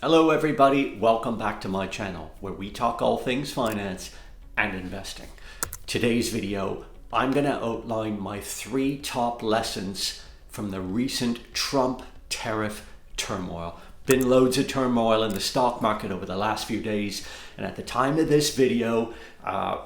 Hello everybody, welcome back to my channel where we talk all things finance and investing. Today's video, I'm going to outline my 3 top lessons from the recent Trump tariff turmoil. Been loads of turmoil in the stock market over the last few days, and at the time of this video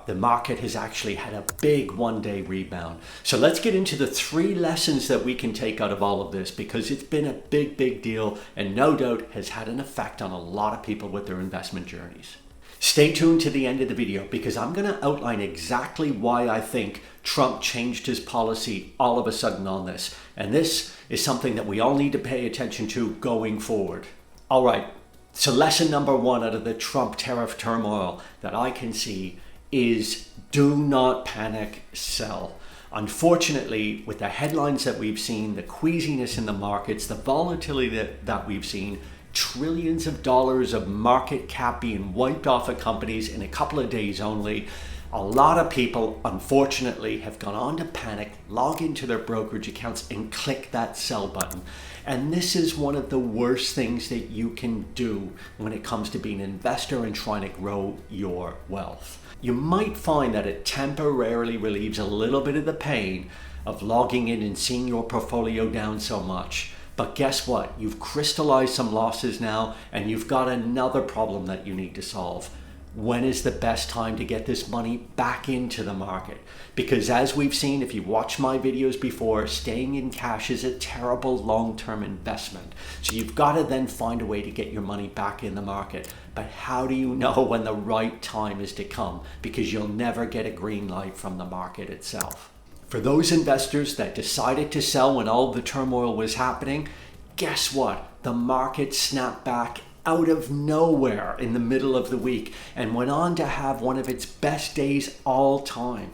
the market has actually had a big one-day rebound. So let's get into the 3 lessons that we can take out of all of this, because it's been a big deal and no doubt has had an effect on a lot of people with their investment journeys. Stay tuned to the end of the video because I'm going to outline exactly why I think Trump changed his policy all of a sudden on this. And this is something that we all need to pay attention to going forward. All right, so lesson number 1 out of the Trump tariff turmoil that I can see is do not panic, sell. Unfortunately, with the headlines that we've seen, the queasiness in the markets, the volatility that we've seen, trillions of dollars of market cap being wiped off of companies in a couple of days only, a lot of people unfortunately have gone on to panic, log into their brokerage accounts and click that sell button. And this is one of the worst things that you can do when it comes to being an investor and trying to grow your wealth. You might find that it temporarily relieves a little bit of the pain of logging in and seeing your portfolio down so much. But guess what? You've crystallized some losses now and you've got another problem that you need to solve. When is the best time to get this money back into the market? Because as we've seen, if you watch my videos before, staying in cash is a terrible long-term investment. So you've got to then find a way to get your money back in the market. But how do you know when the right time is to come? Because you'll never get a green light from the market itself. For those investors that decided to sell when all the turmoil was happening, guess what? The market snapped back out of nowhere in the middle of the week and went on to have one of its best days all time.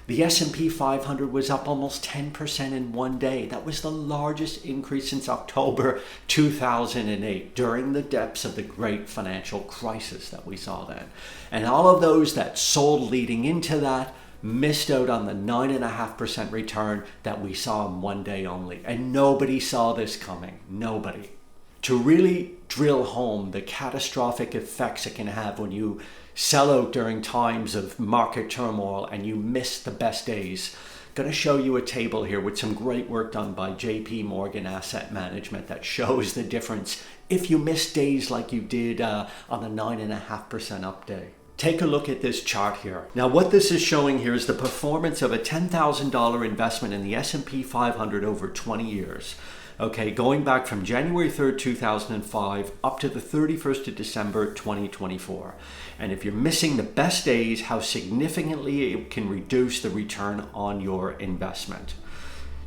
The S&P 500 was up almost 10% in one day. That was the largest increase since October 2008, during the depths of the great financial crisis that we saw then. And all of those that sold leading into that missed out on the 9.5% return that we saw in one day only. And nobody saw this coming. Nobody. To really drill home the catastrophic effects it can have when you sell out during times of market turmoil and you miss the best days, I'm going to show you a table here with some great work done by JP Morgan Asset Management that shows the difference if you miss days like you did on the 9.5% up day. Take a look at this chart here. Now what this is showing here is the performance of a $10,000 investment in the S&P 500 over 20 years. Okay, going back from January 3rd, 2005 up to the 31st of December 2024. And if you're missing the best days, how significantly it can reduce the return on your investment.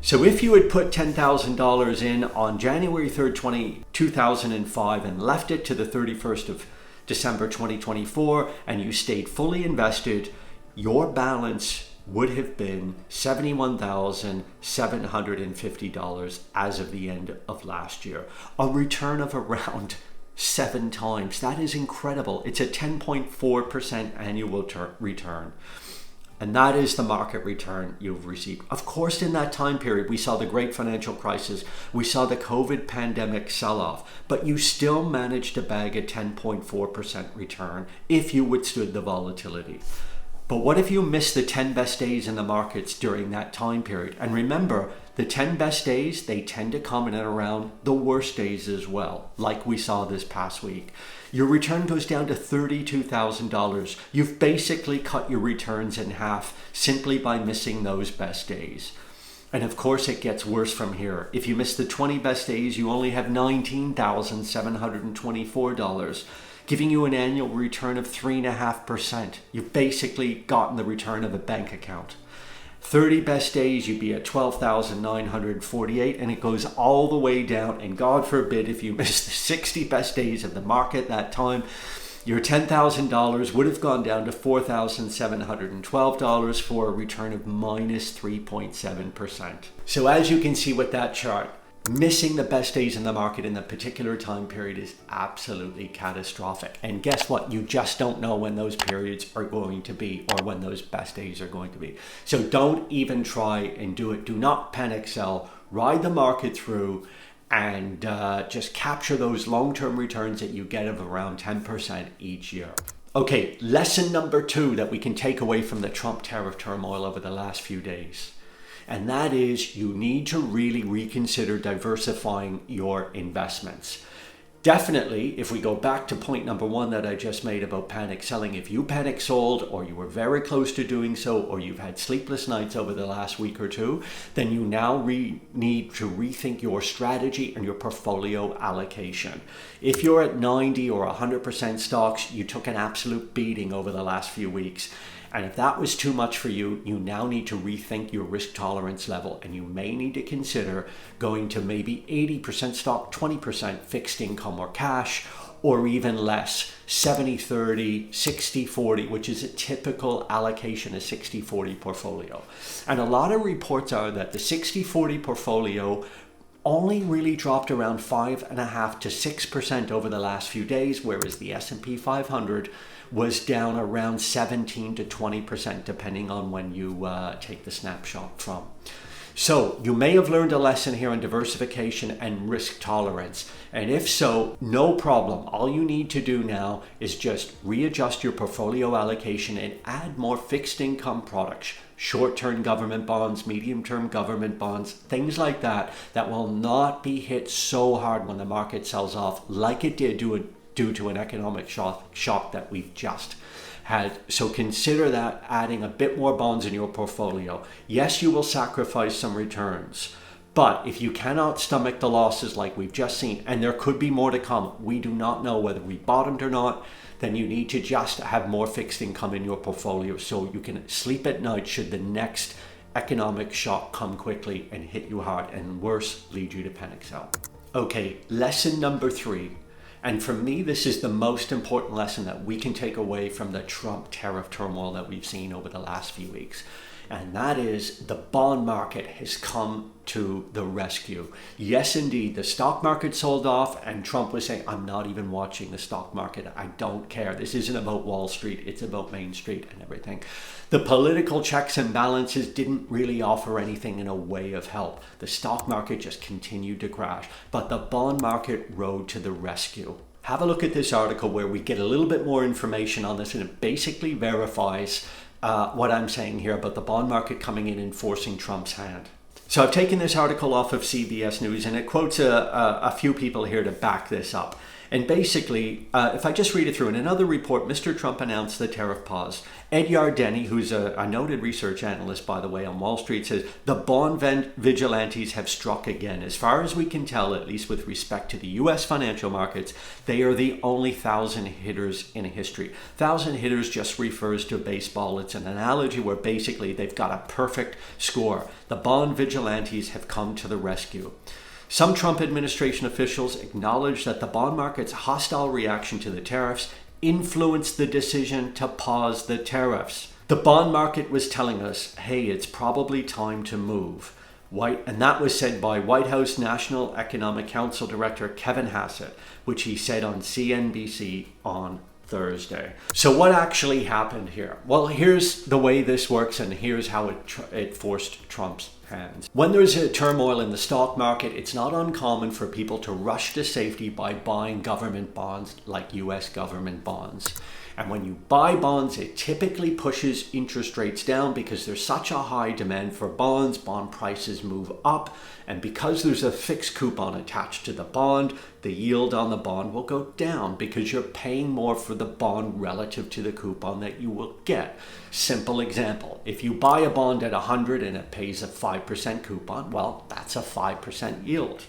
So if you had put $10,000 in on January 3rd, 2005 and left it to the 31st of December 2024 and you stayed fully invested, your balance would have been $71,750 as of the end of last year. A return of around 7 times. That is incredible. It's a 10.4% annual return. And that is the market return you've received. Of course, in that time period, we saw the great financial crisis. We saw the COVID pandemic sell-off. But you still managed to bag a 10.4% return if you withstood the volatility. But what if you missed the 10 best days in the markets during that time period? And remember, the 10 best days, they tend to come in and around the worst days as well, like we saw this past week. Your return goes down to $32,000. You've basically cut your returns in half simply by missing those best days. And of course, it gets worse from here. If you miss the 20 best days, you only have $19,724. Giving you an annual return of 3.5%. You've basically gotten the return of a bank account. 30 best days, you'd be at $12,948, and it goes all the way down. And God forbid if you miss the 60 best days of the market that time, your $10,000 would have gone down to $4,712 for a return of minus 3.7%. So as you can see with that chart, missing the best days in the market in that particular time period is absolutely catastrophic. And guess what? You just don't know when those periods are going to be or when those best days are going to be. So don't even try and do it. Do not panic sell. Ride the market through and just capture those long-term returns that you get of around 10% each year. Okay, lesson number 2 that we can take away from the Trump tariff turmoil over the last few days. And that is, you need to really reconsider diversifying your investments. Definitely, if we go back to point number 1 that I just made about panic selling, if you panic sold or you were very close to doing so, or you've had sleepless nights over the last week or two, then you now need to rethink your strategy and your portfolio allocation. If you're at 90 or 100% stocks, you took an absolute beating over the last few weeks. And if that was too much for you, you now need to rethink your risk tolerance level, and you may need to consider going to maybe 80% stock, 20% fixed income or cash, or even less, 70-30, 60-40, which is a typical allocation, a 60-40 portfolio. And a lot of reports are that the 60-40 portfolio only really dropped around 5.5% to 6% over the last few days, whereas the S&P 500 was down around 17 to 20%, depending on when you take the snapshot from. So you may have learned a lesson here on diversification and risk tolerance. And if so, no problem. All you need to do now is just readjust your portfolio allocation and add more fixed income products, short-term government bonds, medium-term government bonds, things like that, that will not be hit so hard when the market sells off like it did due to an economic shock that we've just had. So consider that adding a bit more bonds in your portfolio. Yes, you will sacrifice some returns, but if you cannot stomach the losses like we've just seen, and there could be more to come, we do not know whether we bottomed or not, then you need to just have more fixed income in your portfolio so you can sleep at night should the next economic shock come quickly and hit you hard, and worse, lead you to panic sell. Okay, lesson number 3. And for me, this is the most important lesson that we can take away from the Trump tariff turmoil that we've seen over the last few weeks. And that is, the bond market has come to the rescue. Yes, indeed, the stock market sold off, and Trump was saying, I'm not even watching the stock market. I don't care. This isn't about Wall Street. It's about Main Street and everything. The political checks and balances didn't really offer anything in a way of help. The stock market just continued to crash, but the bond market rode to the rescue. Have a look at this article where we get a little bit more information on this, and it basically verifies what I'm saying here about the bond market coming in and forcing Trump's hand. So I've taken this article off of CBS News, and it quotes a few people here to back this up. And basically, if I just read it through, in another report, Mr. Trump announced the tariff pause. Ed Yardeni, who's a noted research analyst, by the way, on Wall Street, says the bond vigilantes have struck again. As far as we can tell, at least with respect to the U.S. financial markets, they are the only 1,000 hitters in history. 1,000 hitters just refers to baseball. It's an analogy where basically they've got a perfect score. The bond vigilantes have come to the rescue. Some Trump administration officials acknowledged that the bond market's hostile reaction to the tariffs influenced the decision to pause the tariffs. The bond market was telling us, hey, it's probably time to move. And that was said by White House National Economic Council Director Kevin Hassett, which he said on CNBC on Thursday. So what actually happened here? Well, here's the way this works, and here's how it forced Trump's hands. When there's a turmoil in the stock market, it's not uncommon for people to rush to safety by buying government bonds like US government bonds. And when you buy bonds, it typically pushes interest rates down because there's such a high demand for bonds. Bond prices move up. And because there's a fixed coupon attached to the bond, the yield on the bond will go down because you're paying more for the bond relative to the coupon that you will get. Simple example. If you buy a bond at 100 and it pays a 5% coupon, well, that's a 5% yield.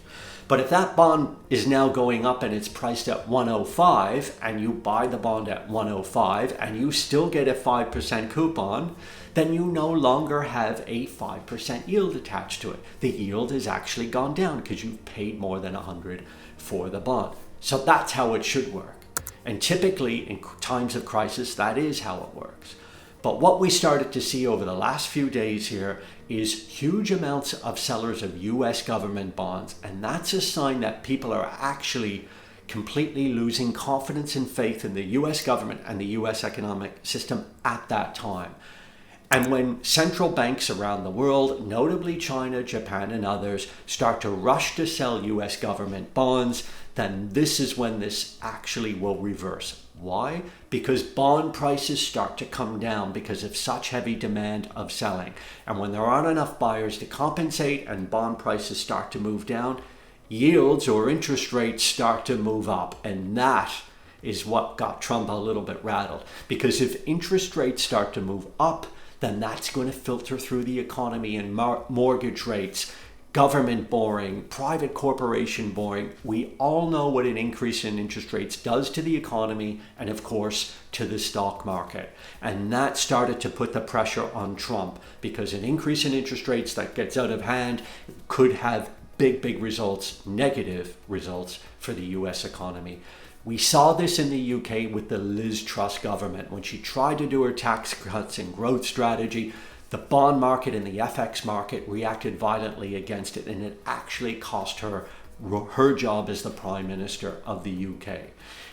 But if that bond is now going up and it's priced at 105, and you buy the bond at 105 and you still get a 5% coupon, then you no longer have a 5% yield attached to it. The yield has actually gone down because you've paid more than 100 for the bond. So that's how it should work. And typically in times of crisis, that is how it works. But what we started to see over the last few days here is huge amounts of sellers of US government bonds. And that's a sign that people are actually completely losing confidence and faith in the US government and the US economic system at that time. And when central banks around the world, notably China, Japan, and others, start to rush to sell US government bonds, then this is when this actually will reverse. Why? Because bond prices start to come down because of such heavy demand of selling. And when there aren't enough buyers to compensate and bond prices start to move down, yields or interest rates start to move up. And that is what got Trump a little bit rattled. Because if interest rates start to move up, then that's going to filter through the economy and mortgage rates, government borrowing, private corporation borrowing. We all know what an increase in interest rates does to the economy and, of course, to the stock market. And that started to put the pressure on Trump because an increase in interest rates that gets out of hand could have big results, negative results for the US economy. We saw this in the UK with the Liz Truss government. When she tried to do her tax cuts and growth strategy, the bond market and the FX market reacted violently against it, and it actually cost her her job as the Prime Minister of the UK.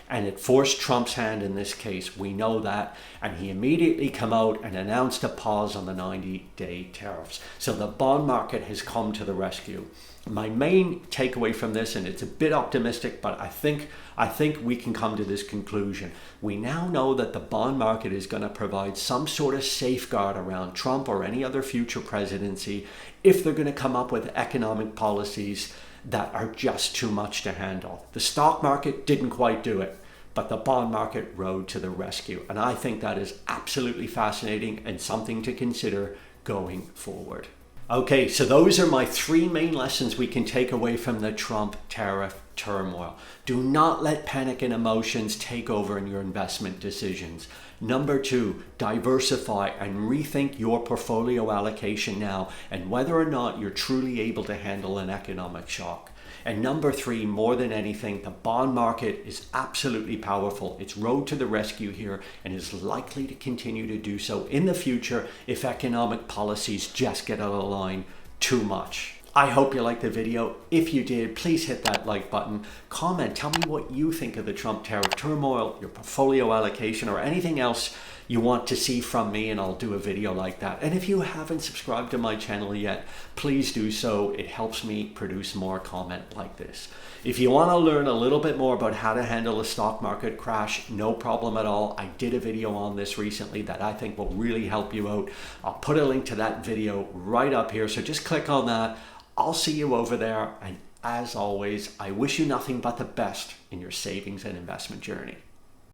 And it forced Trump's hand in this case. We know that. And he immediately came out and announced a pause on the 90-day tariffs. So the bond market has come to the rescue. My main takeaway from this, and it's a bit optimistic, but I think we can come to this conclusion. We now know that the bond market is going to provide some sort of safeguard around Trump or any other future presidency if they're going to come up with economic policies that are just too much to handle. The stock market didn't quite do it, but the bond market rode to the rescue. And I think that is absolutely fascinating and something to consider going forward. Okay, so those are my three main lessons we can take away from the Trump tariff turmoil. Do not let panic and emotions take over in your investment decisions. Number two, diversify and rethink your portfolio allocation now and whether or not you're truly able to handle an economic shock. And number three, more than anything, the bond market is absolutely powerful. It's rode to the rescue here and is likely to continue to do so in the future if economic policies just get out of line too much. I hope you liked the video. If you did, please hit that like button. Comment, tell me what you think of the Trump tariff turmoil, your portfolio allocation, or anything else you want to see from me, and I'll do a video like that. And if you haven't subscribed to my channel yet, please do so. It helps me produce more content like this. If you want to learn a little bit more about how to handle a stock market crash, no problem at all. I did a video on this recently that I think will really help you out. I'll put a link to that video right up here, so just click on that. I'll see you over there, and as always, I wish you nothing but the best in your savings and investment journey.